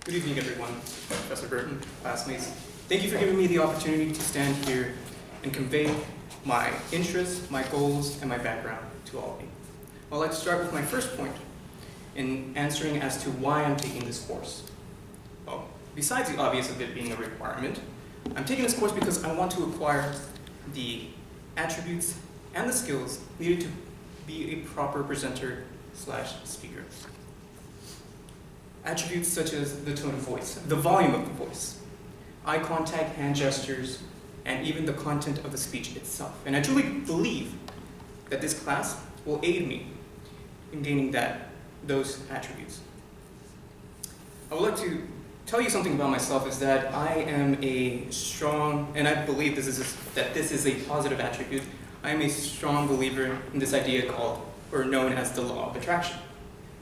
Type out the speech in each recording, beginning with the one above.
Good evening, everyone. Professor Burton, classmates. Thank you for giving me the opportunity to stand here and convey my interests, my goals, and my background to all of you. I'd like to start with my first point in answering as to why I'm taking this course. Well, besides the obvious of it being a requirement, I'm taking this course because I want to acquire the attributes and the skills needed to be a proper presenter/speaker. Attributes such as the tone of voice, the volume of the voice, eye contact, hand gestures, and even the content of the speech itself. And I truly believe that this class will aid me in gaining those attributes. I would like to tell you something about myself is that I am a strong, and I believe this is a positive attribute, I am a strong believer in this idea called, or known as the law of attraction.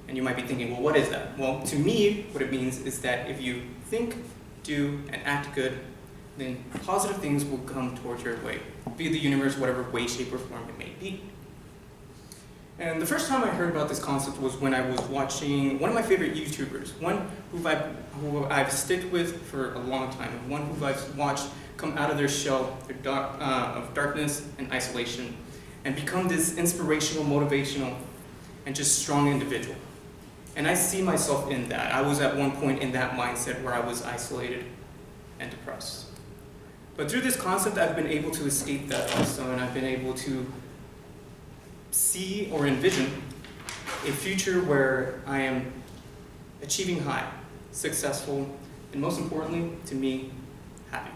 And you might be thinking, well, what is that? Well, to me, what it means is that if you think, do, and act good, then positive things will come towards your way, be the universe, whatever way, shape, or form it may be. And the first time I heard about this concept was when I was watching one of my favorite YouTubers, one who I've stuck with for a long time, and one who I've watched come out of their shell of darkness and isolation, and become this inspirational, motivational, and just strong individual. And I see myself in that. I was at one point in that mindset where I was isolated and depressed. But through this concept, I've been able to escape that also, and I've been able to see or envision a future where I am achieving high, successful, and most importantly, to me, happy.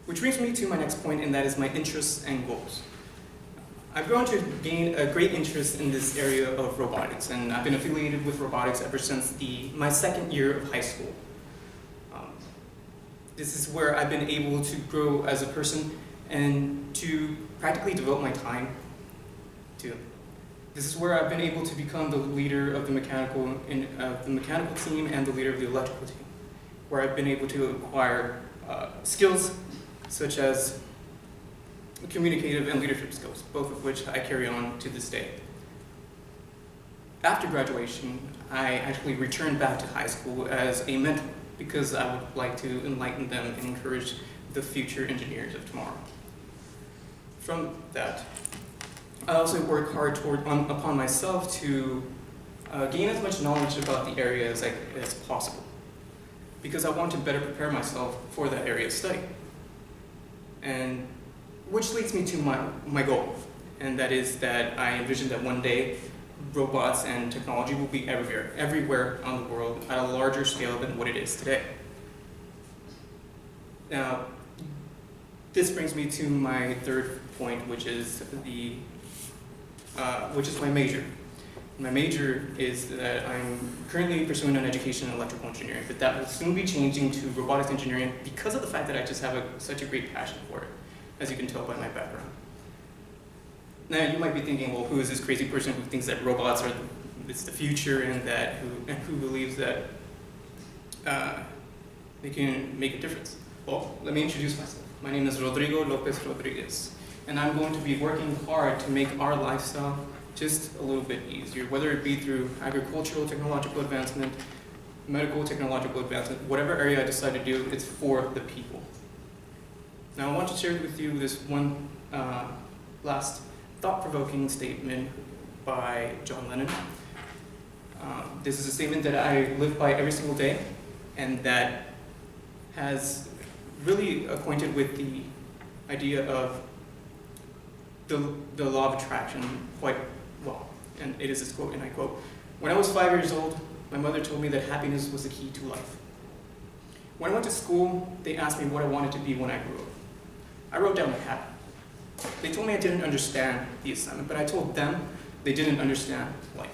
Which brings me to my next point, and that is my interests and goals. I've grown to gain a great interest in this area of robotics, and I've been affiliated with robotics ever since my second year of high school. This is where I've been able to grow as a person and to practically devote my time to. This is where I've been able to become the leader of the mechanical team and the leader of the electrical team, where I've been able to acquire skills such as communicative and leadership skills, both of which I carry on to this day. After graduation, I actually returned back to high school as a mentor because I would like to enlighten them and encourage the future engineers of tomorrow. From that, I also work hard upon myself to gain as much knowledge about the area as possible, because I want to better prepare myself for that area of study. And which leads me to my goal, and that is that I envision that one day robots and technology will be everywhere on the world at a larger scale than what it is today. Now, this brings me to my third point, which is my major. My major is that I'm currently pursuing an education in electrical engineering, but that will soon be changing to robotics engineering because of the fact that I just have such a great passion for it, as you can tell by my background. Now, you might be thinking, well, who is this crazy person who thinks that robots are the future and who believes that they can make a difference? Well, let me introduce myself. My name is Rodrigo Lopez Rodriguez, and I'm going to be working hard to make our lifestyle just a little bit easier, whether it be through agricultural technological advancement, medical technological advancement, whatever area I decide to do, it's for the people. Now, I want to share with you this one last thought-provoking statement by John Lennon. This is a statement that I live by every single day, and that has really acquainted with the idea of the law of attraction quite well. And it is this quote, and I quote, "When I was 5 years old, my mother told me that happiness was the key to life. When I went to school, they asked me what I wanted to be when I grew up. I wrote down happy. They told me I didn't understand the assignment, but I told them they didn't understand life.